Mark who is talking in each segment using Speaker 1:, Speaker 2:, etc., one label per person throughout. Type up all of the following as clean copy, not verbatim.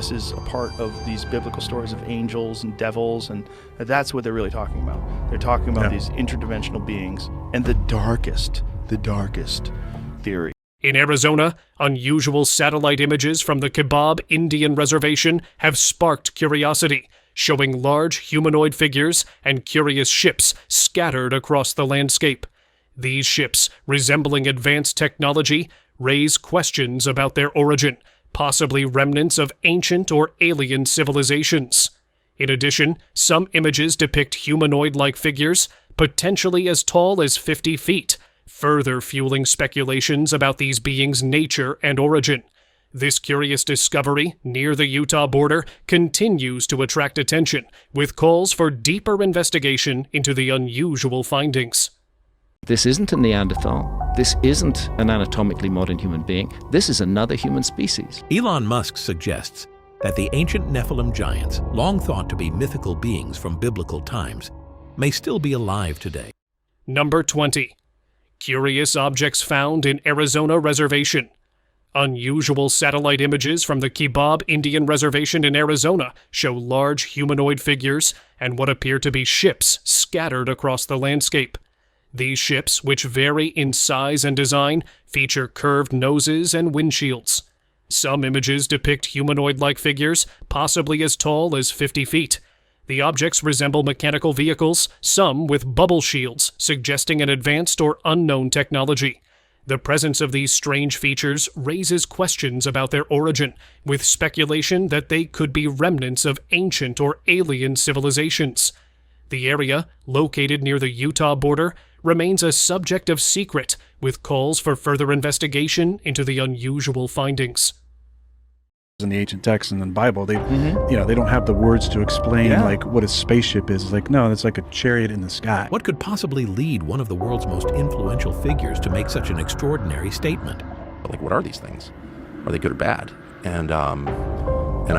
Speaker 1: This is a part of these biblical stories of angels and devils, and that's what they're really talking about. They're talking about these interdimensional beings and the darkest theory.
Speaker 2: In Arizona, unusual satellite images from the Kibab Indian Reservation have sparked curiosity, showing large humanoid figures and curious ships scattered across the landscape. These ships, resembling advanced technology, raise questions about their origin, possibly remnants of ancient or alien civilizations. In addition, some images depict humanoid-like figures, potentially as tall as 50 feet, further fueling speculations about these beings' nature and origin. This curious discovery near the Utah border continues to attract attention, with calls for deeper investigation into the unusual findings.
Speaker 3: This isn't a Neanderthal. This isn't an anatomically modern human being. This is another human species.
Speaker 4: Elon Musk suggests that the ancient Nephilim giants, long thought to be mythical beings from biblical times, may still be alive today.
Speaker 2: Number 20. Curious objects found in Arizona Reservation. Unusual satellite images from the Kibab Indian Reservation in Arizona show large humanoid figures and what appear to be ships scattered across the landscape. These ships, which vary in size and design, feature curved noses and windshields. Some images depict humanoid-like figures, possibly as tall as 50 feet. The objects resemble mechanical vehicles, some with bubble shields, suggesting an advanced or unknown technology. The presence of these strange features raises questions about their origin, with speculation that they could be remnants of ancient or alien civilizations. The area, located near the Utah border, remains a subject of secret, with calls for further investigation into the unusual findings.
Speaker 5: In the ancient texts and in the Bible, they don't have the words to explain like what a spaceship is. It's like, no, it's like a chariot in the sky.
Speaker 4: What could possibly lead one of the world's most influential figures to make such an extraordinary statement?
Speaker 6: Like, what are these things? Are they good or bad? And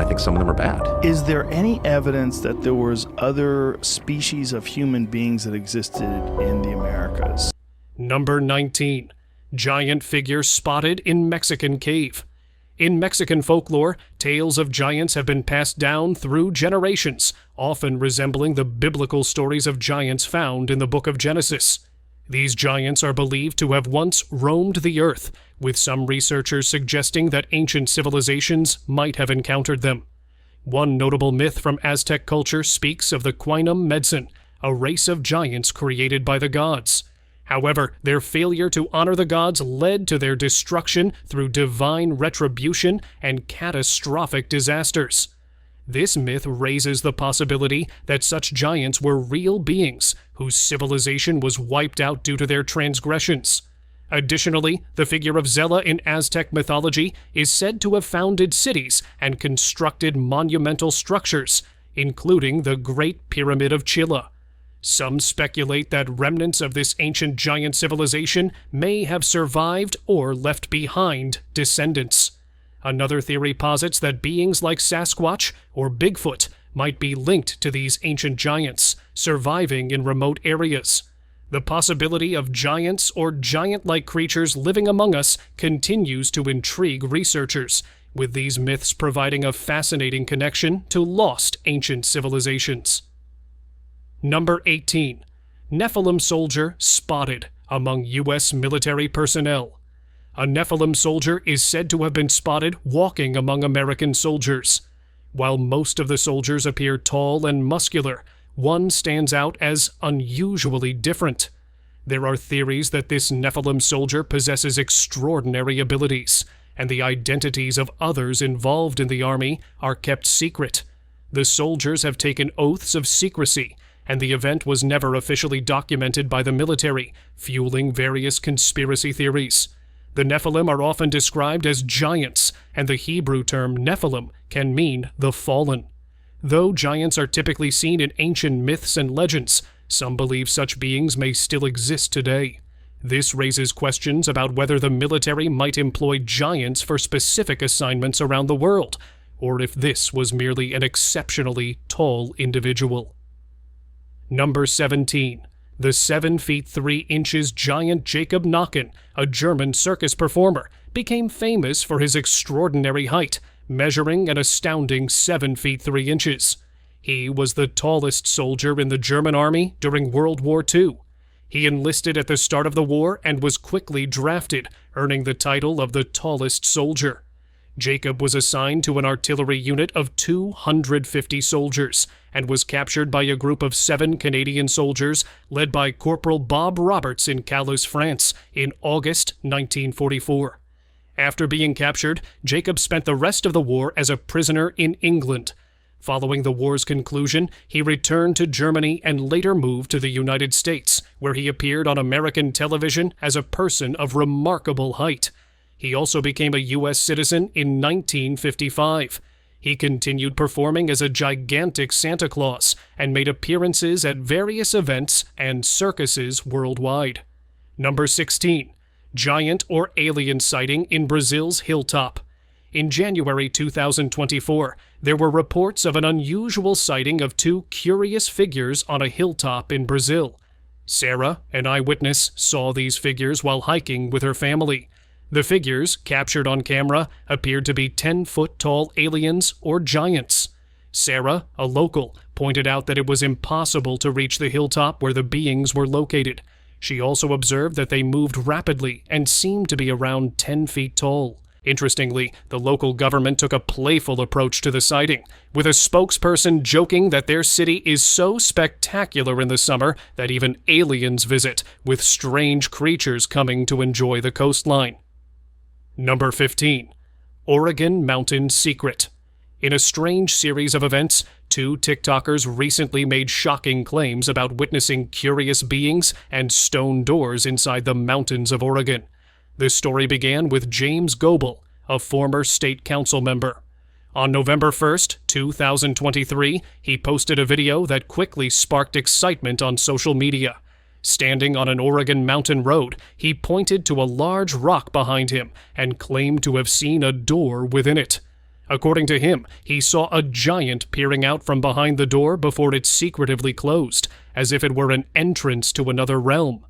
Speaker 6: I think some of them are bad.
Speaker 1: Is there any evidence that there was other species of human beings that existed in the Americas?
Speaker 2: Number 19. Giant figure spotted in Mexican cave. In Mexican folklore, tales of giants have been passed down through generations, often resembling the biblical stories of giants found in the book of Genesis. These giants are believed to have once roamed the earth, with some researchers suggesting that ancient civilizations might have encountered them. One notable myth from Aztec culture speaks of the Quinum Medicine, a race of giants created by the gods. However, their failure to honor the gods led to their destruction through divine retribution and catastrophic disasters. This myth raises the possibility that such giants were real beings whose civilization was wiped out due to their transgressions. Additionally, the figure of Zela in Aztec mythology is said to have founded cities and constructed monumental structures, including the Great Pyramid of Chilla. Some speculate that remnants of this ancient giant civilization may have survived or left behind descendants. Another theory posits that beings like Sasquatch or Bigfoot might be linked to these ancient giants, surviving in remote areas. The possibility of giants or giant-like creatures living among us continues to intrigue researchers, with these myths providing a fascinating connection to lost ancient civilizations. Number 18. Nephilim soldier spotted among U.S. military personnel. A Nephilim soldier is said to have been spotted walking among American soldiers. While most of the soldiers appear tall and muscular, one stands out as unusually different. There are theories that this Nephilim soldier possesses extraordinary abilities, and the identities of others involved in the army are kept secret. The soldiers have taken oaths of secrecy, and the event was never officially documented by the military, fueling various conspiracy theories. The Nephilim are often described as giants, and the Hebrew term Nephilim can mean the fallen. Though giants are typically seen in ancient myths and legends, some believe such beings may still exist today. This raises questions about whether the military might employ giants for specific assignments around the world, or if this was merely an exceptionally tall individual. Number 17. The 7 feet 3 inches giant Jacob Nacken, a German circus performer, became famous for his extraordinary height, measuring an astounding 7 feet 3 inches. He was the tallest soldier in the German army during World War II. He enlisted at the start of the war and was quickly drafted, earning the title of the tallest soldier. Jacob was assigned to an artillery unit of 250 soldiers and was captured by a group of 7 Canadian soldiers led by Corporal Bob Roberts in Calais, France, in August 1944. After being captured, Jacob spent the rest of the war as a prisoner in England. Following the war's conclusion, he returned to Germany and later moved to the United States, where he appeared on American television as a person of remarkable height. He also became a U.S. citizen in 1955. He continued performing as a gigantic Santa Claus and made appearances at various events and circuses worldwide. Number 16. Giant or alien sighting in Brazil's hilltop. In January 2024, there were reports of an unusual sighting of 2 curious figures on a hilltop in Brazil. Sarah, an eyewitness, saw these figures while hiking with her family. The figures, captured on camera, appeared to be 10-foot-tall aliens or giants. Sarah, a local, pointed out that it was impossible to reach the hilltop where the beings were located. She also observed that they moved rapidly and seemed to be around 10 feet tall. Interestingly, the local government took a playful approach to the sighting, with a spokesperson joking that their city is so spectacular in the summer that even aliens visit, with strange creatures coming to enjoy the coastline. Number 15. Oregon Mountain Secret. In a strange series of events, 2 TikTokers recently made shocking claims about witnessing curious beings and stone doors inside the mountains of Oregon. This story began with James Goebel, a former state council member. On November 1st, 2023, he posted a video that quickly sparked excitement on social media. Standing on an Oregon mountain road, he pointed to a large rock behind him and claimed to have seen a door within it. According to him, he saw a giant peering out from behind the door before it secretively closed, as if it were an entrance to another realm.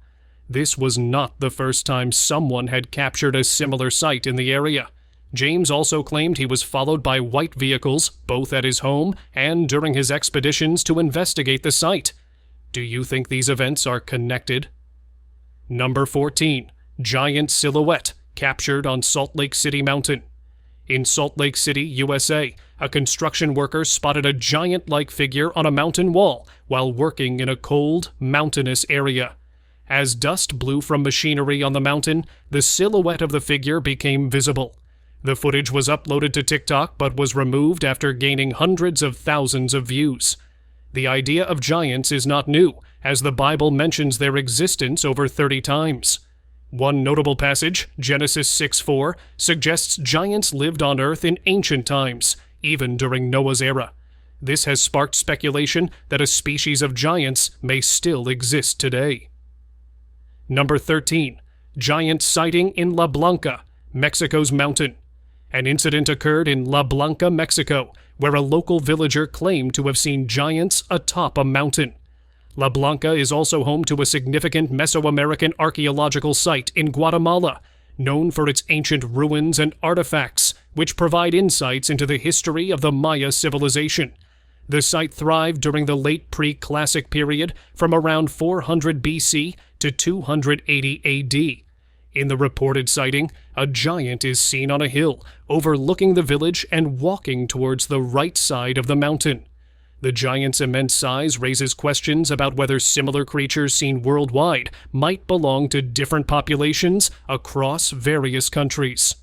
Speaker 2: This was not the first time someone had captured a similar sight in the area. James also claimed he was followed by white vehicles, both at his home and during his expeditions to investigate the site. Do you think these events are connected? Number 14. Giant silhouette captured on Salt Lake City Mountain. In Salt Lake City, USA, a construction worker spotted a giant-like figure on a mountain wall while working in a cold, mountainous area. As dust blew from machinery on the mountain, the silhouette of the figure became visible. The footage was uploaded to TikTok but was removed after gaining hundreds of thousands of views. The idea of giants is not new, as the Bible mentions their existence over 30 times. One notable passage, Genesis 6:4, suggests giants lived on Earth in ancient times, even during Noah's era. This has sparked speculation that a species of giants may still exist today. Number 13. Giant sighting in Lablanca, Mexico's mountain. An incident occurred in Lablanca, Mexico, where a local villager claimed to have seen giants atop a mountain. Lablanca is also home to a significant Mesoamerican archaeological site in Guatemala, known for its ancient ruins and artifacts, which provide insights into the history of the Maya civilization. The site thrived during the late pre-classic period from around 400 BC to 280 AD. In the reported sighting, a giant is seen on a hill, overlooking the village and walking towards the right side of the mountain. The giant's immense size raises questions about whether similar creatures seen worldwide might belong to different populations across various countries.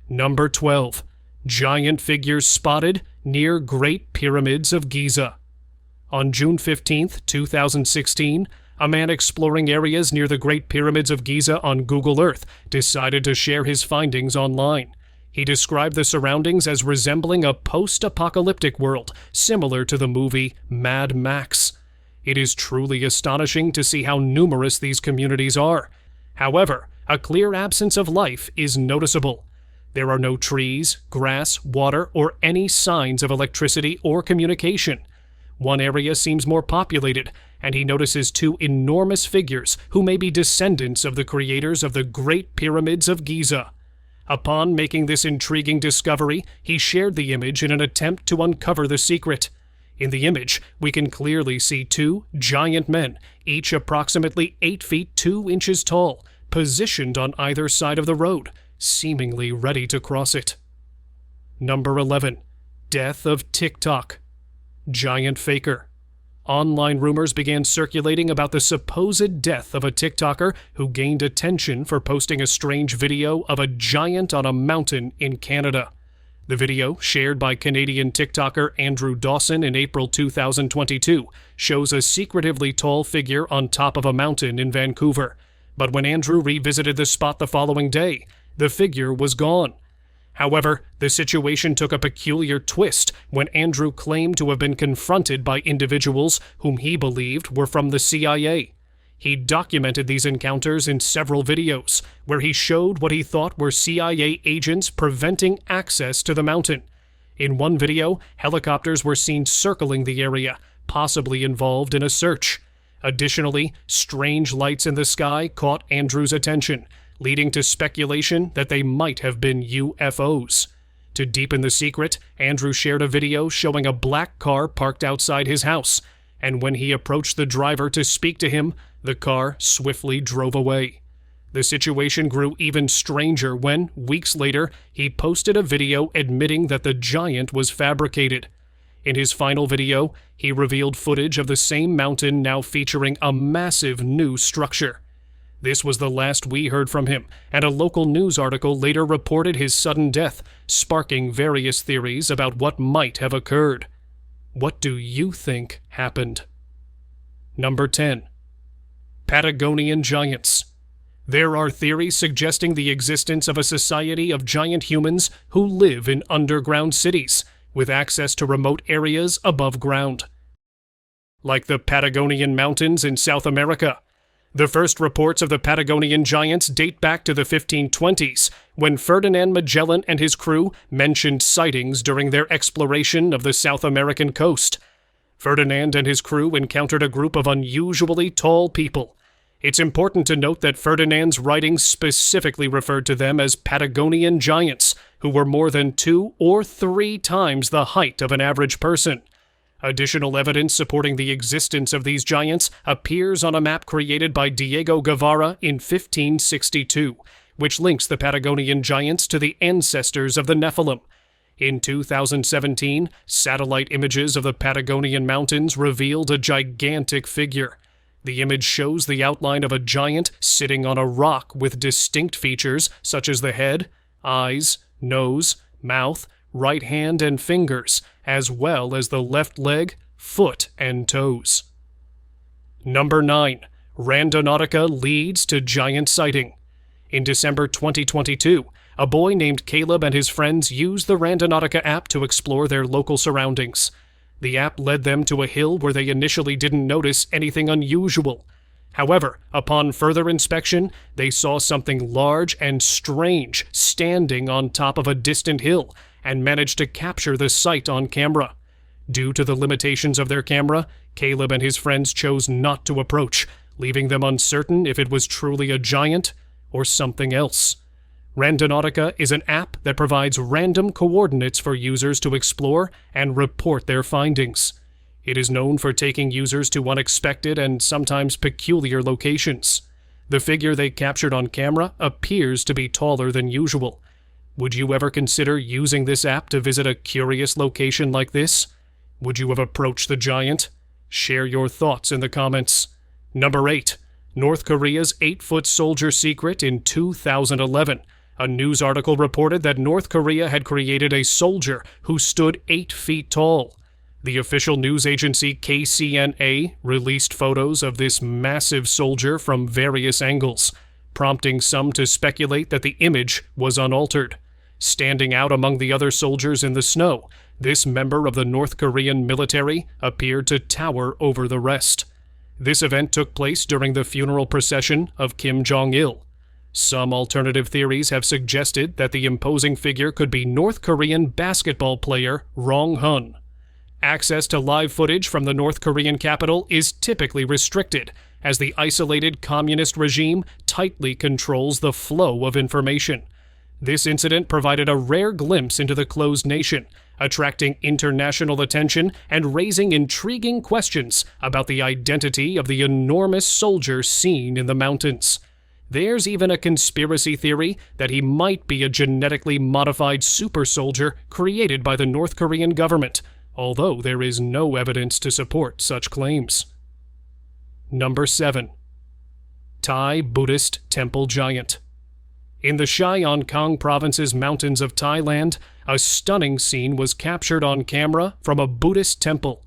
Speaker 2: Number 12. Giant figures spotted near Great Pyramids of Giza. On June 15, 2016, a man exploring areas near the Great Pyramids of Giza on Google Earth decided to share his findings online. He described the surroundings as resembling a post-apocalyptic world, similar to the movie Mad Max. It is truly astonishing to see how numerous these communities are. However, a clear absence of life is noticeable. There are no trees, grass, water, or any signs of electricity or communication. One area seems more populated, and he notices 2 enormous figures who may be descendants of the creators of the Great Pyramids of Giza. Upon making this intriguing discovery, he shared the image in an attempt to uncover the secret. In the image, we can clearly see two giant men, each approximately 8 feet 2 inches tall, positioned on either side of the road, seemingly ready to cross it. Number 11. Death of TikTok. Giant faker. Online rumors began circulating about the supposed death of a TikToker who gained attention for posting a strange video of a giant on a mountain in Canada. The video, shared by Canadian TikToker Andrew Dawson in April 2022, shows a secretively tall figure on top of a mountain in Vancouver. But when Andrew revisited the spot the following day, the figure was gone. However, the situation took a peculiar twist when Andrew claimed to have been confronted by individuals whom he believed were from the CIA. He documented these encounters in several videos, where he showed what he thought were CIA agents preventing access to the mountain. In one video, helicopters were seen circling the area, possibly involved in a search. Additionally, strange lights in the sky caught Andrew's attention, leading to speculation that they might have been UFOs. To deepen the secret, Andrew shared a video showing a black car parked outside his house, and when he approached the driver to speak to him, the car swiftly drove away. The situation grew even stranger when, weeks later, he posted a video admitting that the giant was fabricated. In his final video, he revealed footage of the same mountain now featuring a massive new structure. This was the last we heard from him, and a local news article later reported his sudden death, sparking various theories about what might have occurred. What do you think happened? Number 10. Patagonian Giants. There are theories suggesting the existence of a society of giant humans who live in underground cities, with access to remote areas above ground. Like the Patagonian Mountains in South America. The first reports of the Patagonian Giants date back to the 1520s, when Ferdinand Magellan and his crew mentioned sightings during their exploration of the South American coast. Ferdinand and his crew encountered a group of unusually tall people. It's important to note that Ferdinand's writings specifically referred to them as Patagonian Giants, who were more than 2 or 3 times the height of an average person. Additional evidence supporting the existence of these giants appears on a map created by Diego Guevara in 1562, which links the Patagonian Giants to the ancestors of the Nephilim. In 2017, satellite images of the Patagonian Mountains revealed a gigantic figure. The image shows the outline of a giant sitting on a rock with distinct features such as the head, eyes, nose, mouth, right hand and fingers, as well as the left leg, foot, and toes. Number 9. Randonautica leads to giant sighting. In December 2022, a boy named Caleb and his friends used the Randonautica app to explore their local surroundings. The app led them to a hill where they initially didn't notice anything unusual. However, upon further inspection, they saw something large and strange standing on top of a distant hill, and managed to capture the sight on camera. Due to the limitations of their camera, Caleb and his friends chose not to approach, leaving them uncertain if it was truly a giant or something else. Randonautica is an app that provides random coordinates for users to explore and report their findings. It is known for taking users to unexpected and sometimes peculiar locations. The figure they captured on camera appears to be taller than usual. Would you ever consider using this app to visit a curious location like this? Would you have approached the giant? Share your thoughts in the comments. Number 8. North Korea's 8-foot soldier secret in 2011. A news article reported that North Korea had created a soldier who stood 8 feet tall. The official news agency KCNA released photos of this massive soldier from various angles, prompting some to speculate that the image was unaltered. Standing out among the other soldiers in the snow, this member of the North Korean military appeared to tower over the rest. This event took place during the funeral procession of Kim Jong-il. Some alternative theories have suggested that the imposing figure could be North Korean basketball player Rong Hun. Access to live footage from the North Korean capital is typically restricted, as the isolated communist regime tightly controls the flow of information. This incident provided a rare glimpse into the closed nation, attracting international attention and raising intriguing questions about the identity of the enormous soldier seen in the mountains. There's even a conspiracy theory that he might be a genetically modified super soldier created by the North Korean government, although there is no evidence to support such claims. Number 7. Thai Buddhist Temple Giant. In the Chaiyan Kong Province's mountains of Thailand, a stunning scene was captured on camera from a Buddhist temple.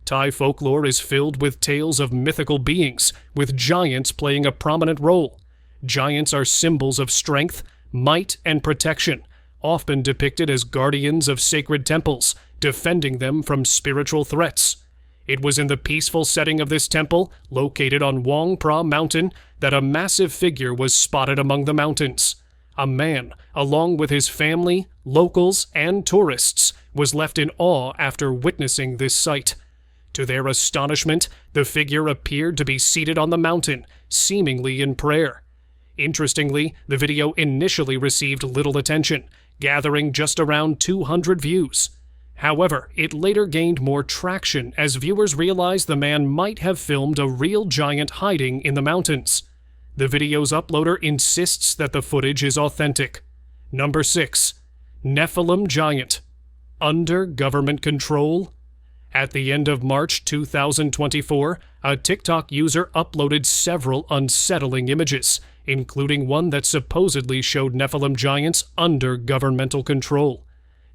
Speaker 2: Thai folklore is filled with tales of mythical beings, with giants playing a prominent role. Giants are symbols of strength, might, and protection, often depicted as guardians of sacred temples, defending them from spiritual threats. It was in the peaceful setting of this temple, located on Wang Pra Mountain, that a massive figure was spotted among the mountains. A man, along with his family, locals, and tourists, was left in awe after witnessing this sight. To their astonishment, the figure appeared to be seated on the mountain, seemingly in prayer. Interestingly, the video initially received little attention, gathering just around 200 views. However, it later gained more traction as viewers realized the man might have filmed a real giant hiding in the mountains. The video's uploader insists that the footage is authentic. Number 6. Nephilim Giant. Under government control? At the end of March 2024, a TikTok user uploaded several unsettling images, including one that supposedly showed Nephilim giants under governmental control.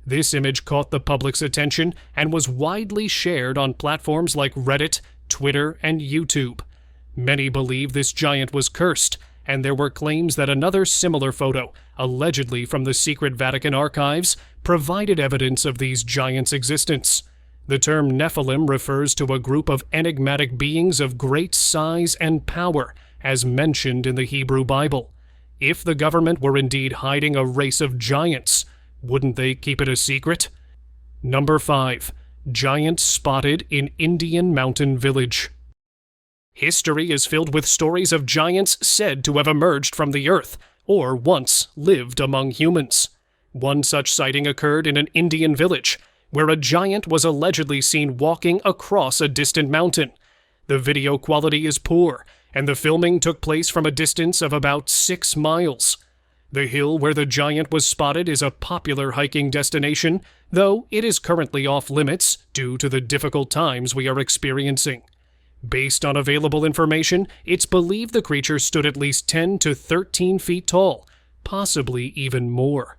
Speaker 2: This image caught the public's attention and was widely shared on platforms like Reddit, Twitter, and YouTube. Many believe this giant was cursed, and there were claims that another similar photo, allegedly from the secret Vatican archives, provided evidence of these giants' existence. The term Nephilim refers to a group of enigmatic beings of great size and power, as mentioned in the Hebrew Bible. If the government were indeed hiding a race of giants, wouldn't they keep it a secret? Number 5. Giant spotted in Indian mountain village. History is filled with stories of giants said to have emerged from the earth, or once lived among humans. One such sighting occurred in an Indian village, where a giant was allegedly seen walking across a distant mountain. The video quality is poor, and the filming took place from a distance of about 6 miles. The hill where the giant was spotted is a popular hiking destination, though it is currently off limits due to the difficult times we are experiencing. Based on available information, it's believed the creature stood at least 10 to 13 feet tall, possibly even more.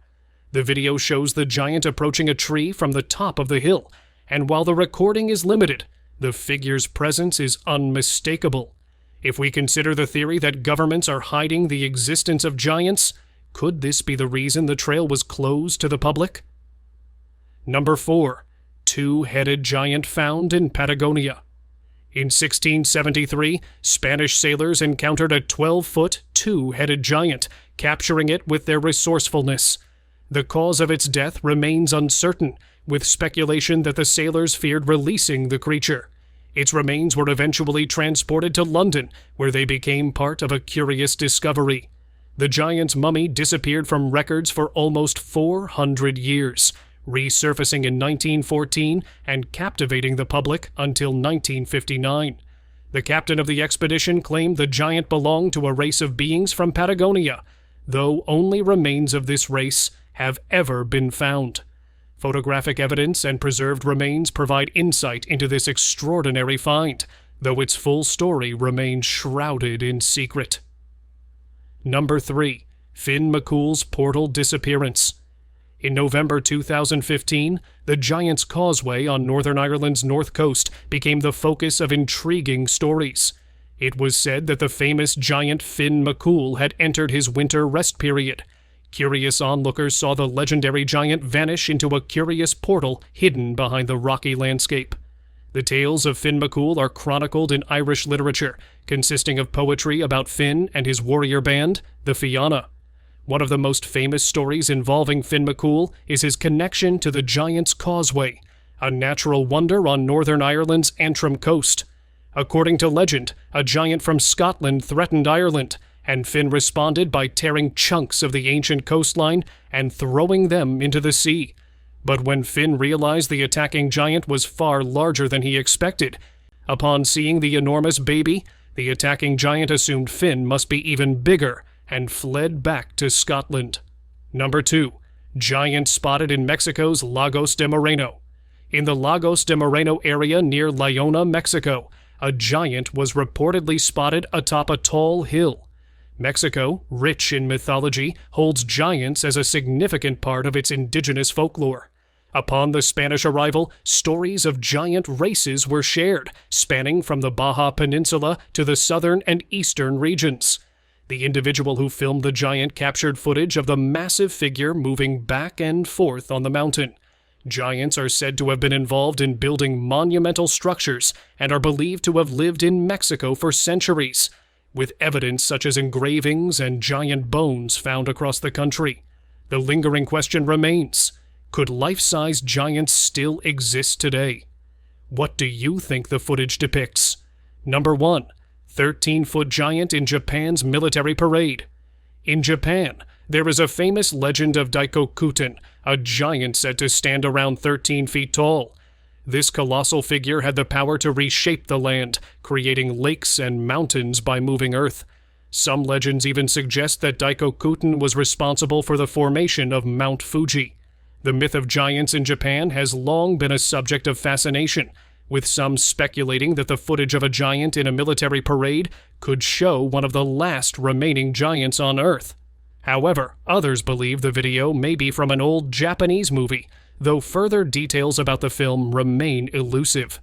Speaker 2: The video shows the giant approaching a tree from the top of the hill, and while the recording is limited, the figure's presence is unmistakable. If we consider the theory that governments are hiding the existence of giants, could this be the reason the trail was closed to the public? Number 4. Two-headed giant found in Patagonia. In 1673, Spanish sailors encountered a 12-foot, two-headed giant, capturing it with their resourcefulness. The cause of its death remains uncertain, with speculation that the sailors feared releasing the creature. Its remains were eventually transported to London, where they became part of a curious discovery. The giant's mummy disappeared from records for almost 400 years, resurfacing in 1914 and captivating the public until 1959. The captain of the expedition claimed the giant belonged to a race of beings from Patagonia, though only remains of this race have ever been found. Photographic evidence and preserved remains provide insight into this extraordinary find, though its full story remains shrouded in secret. Number 3. Finn McCool's portal disappearance. In November 2015, the Giant's Causeway on Northern Ireland's north coast became the focus of intriguing stories. It was said that the famous giant Finn McCool had entered his winter rest period. Curious onlookers saw the legendary giant vanish into a curious portal hidden behind the rocky landscape. The tales of Finn McCool are chronicled in Irish literature, consisting of poetry about Finn and his warrior band, the Fianna. One of the most famous stories involving Finn McCool is his connection to the Giant's Causeway, a natural wonder on Northern Ireland's Antrim coast. According to legend, a giant from Scotland threatened Ireland, and Finn responded by tearing chunks of the ancient coastline and throwing them into the sea. But when Finn realized the attacking giant was far larger than he expected, upon seeing the enormous baby, the attacking giant assumed Finn must be even bigger and fled back to Scotland. Number 2. Giant spotted in Mexico's Lagos de Moreno. In the Lagos de Moreno area near Leona, Mexico, a giant was reportedly spotted atop a tall hill. Mexico, rich in mythology, holds giants as a significant part of its indigenous folklore. Upon the Spanish arrival, stories of giant races were shared, spanning from the Baja Peninsula to the southern and eastern regions. The individual who filmed the giant captured footage of the massive figure moving back and forth on the mountain. Giants are said to have been involved in building monumental structures and are believed to have lived in Mexico for centuries, with evidence such as engravings and giant bones found across the country. The lingering question remains: could life-size giants still exist today? What do you think the footage depicts? Number 1. 13-foot giant in Japan's military parade. In Japan, there is a famous legend of Daikokuten, a giant said to stand around 13 feet tall. This colossal figure had the power to reshape the land, creating lakes and mountains by moving earth. Some legends even suggest that Daikokuten was responsible for the formation of Mount Fuji. The myth of giants in Japan has long been a subject of fascination, with some speculating that the footage of a giant in a military parade could show one of the last remaining giants on Earth. However, others believe the video may be from an old Japanese movie, though further details about the film remain elusive.